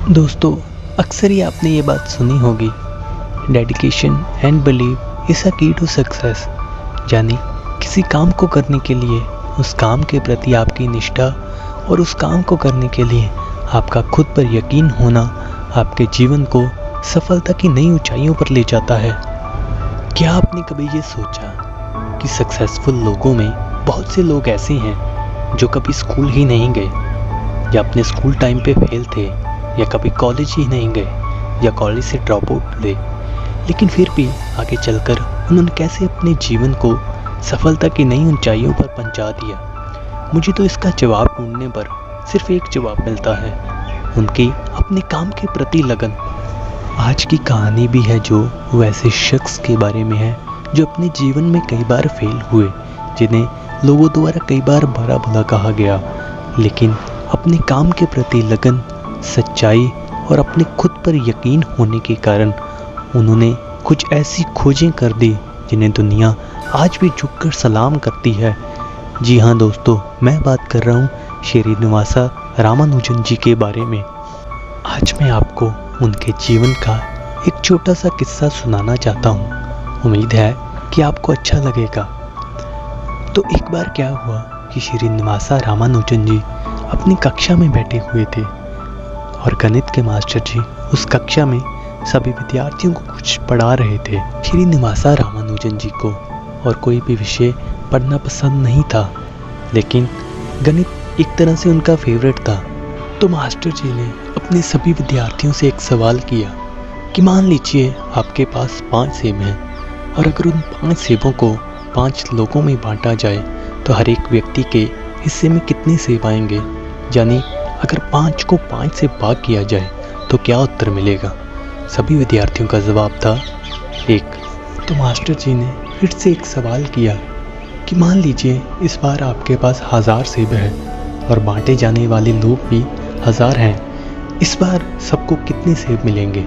दोस्तों, अक्सर ही आपने ये बात सुनी होगी, dedication and believe is a की टू सक्सेस। यानी किसी काम को करने के लिए उस काम के प्रति आपकी निष्ठा और उस काम को करने के लिए आपका खुद पर यकीन होना आपके जीवन को सफलता की नई ऊंचाइयों पर ले जाता है। क्या आपने कभी ये सोचा कि सक्सेसफुल लोगों में बहुत से लोग ऐसे हैं जो कभी स्कूल ही नहीं गए, या अपने स्कूल टाइम पे फेल थे, या कभी कॉलेज ही नहीं गए, या कॉलेज से ड्रॉप आउट ले, लेकिन फिर भी आगे चलकर उन्होंने कैसे अपने जीवन को सफलता की नई ऊंचाइयों पर पहुंचा दिया। मुझे तो इसका जवाब ढूंढने पर सिर्फ एक जवाब मिलता है, उनकी अपने काम के प्रति लगन। आज की कहानी भी है जो वैसे शख्स के बारे में है जो अपने जीवन में कई बार फेल हुए, जिन्हें लोगों द्वारा कई बार बुरा भला कहा गया, लेकिन अपने काम के प्रति लगन, सच्चाई और अपने खुद पर यकीन होने के कारण उन्होंने कुछ ऐसी खोजें कर दी जिन्हें दुनिया आज भी झुककर सलाम करती है। जी हाँ दोस्तों, मैं बात कर रहा हूँ श्रीनिवासा रामानुजन जी के बारे में। आज मैं आपको उनके जीवन का एक छोटा सा किस्सा सुनाना चाहता हूँ। उम्मीद है कि आपको अच्छा लगेगा। तो एक बार क्या हुआ कि श्रीनिवासा रामानुजन जी अपनी कक्षा में बैठे हुए थे और गणित के मास्टर जी उस कक्षा में सभी विद्यार्थियों को कुछ पढ़ा रहे थे। श्रीनिवासा रामानुजन जी को और कोई भी विषय पढ़ना पसंद नहीं था, लेकिन गणित एक तरह से उनका फेवरेट था। तो मास्टर जी ने अपने सभी विद्यार्थियों से एक सवाल किया कि मान लीजिए आपके पास 5 सेब हैं और अगर उन 5 सेबों को 5 लोगों में बांटा जाए तो हर एक व्यक्ति के हिस्से में कितने सेब आएंगे। यानी अगर 5 को 5 से भाग किया जाए तो क्या उत्तर मिलेगा। सभी विद्यार्थियों का जवाब था 1। तो मास्टर जी ने फिर से एक सवाल किया कि मान लीजिए इस बार आपके पास 1000 सेब हैं और बांटे जाने वाले लोग भी 1000 हैं, इस बार सबको कितने सेब मिलेंगे।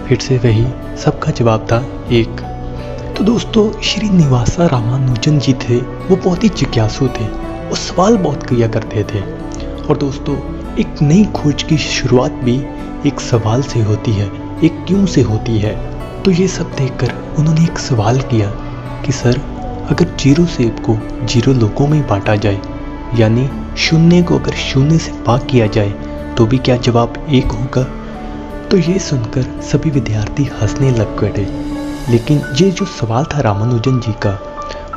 फिर से वही सबका जवाब था 1। तो दोस्तों, श्रीनिवासा रामानुजन जी थे, वो बहुत ही जिज्ञासु थे, वो सवाल बहुत किया करते थे। और दोस्तों, एक नई खोज की शुरुआत भी एक सवाल से होती है, एक क्यों से होती है। तो ये सब देखकर उन्होंने एक सवाल किया कि सर, अगर 0 सेब को 0 लोगों में बांटा जाए, यानी 0 को अगर 0 से भाग किया जाए तो भी क्या जवाब 1 होगा। तो ये सुनकर सभी विद्यार्थी हंसने लग गए। लेकिन ये जो सवाल था रामानुजन जी का,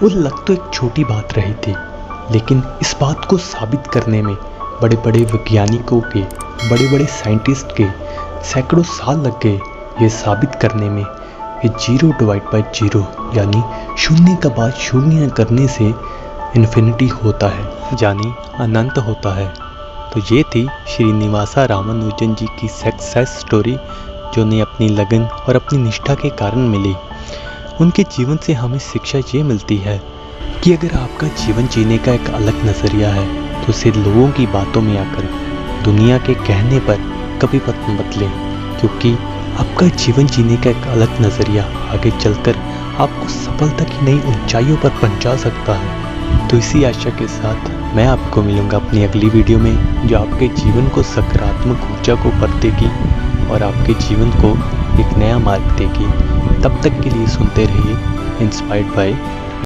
वो लग तो एक छोटी बात रही थी, लेकिन इस बात को साबित करने में बड़े बड़े वैज्ञानिकों के, बड़े बड़े साइंटिस्ट के सैकड़ों साल लग गए ये साबित करने में कि 0/0 यानी 0 का बाद 0 करने से इन्फिनिटी होता है, यानी अनंत होता है। तो ये थी श्रीनिवासा रामानुजन जी की सक्सेस स्टोरी, जो उन्हें अपनी लगन और अपनी निष्ठा के कारण मिली। उनके जीवन से हमें शिक्षा ये मिलती है कि अगर आपका जीवन जीने का एक अलग नज़रिया है तो उसे लोगों की बातों में आकर, दुनिया के कहने पर कभी मत लें, क्योंकि आपका जीवन जीने का एक अलग नज़रिया आगे चलकर आपको सफलता की नई ऊंचाइयों पर पहुंचा सकता है। तो इसी आशा के साथ मैं आपको मिलूंगा अपनी अगली वीडियो में, जो आपके जीवन को सकारात्मक ऊर्जा को भर देगी और आपके जीवन को एक नया मार्ग देगी। तब तक के लिए सुनते रहिए इंस्पायर्ड बाय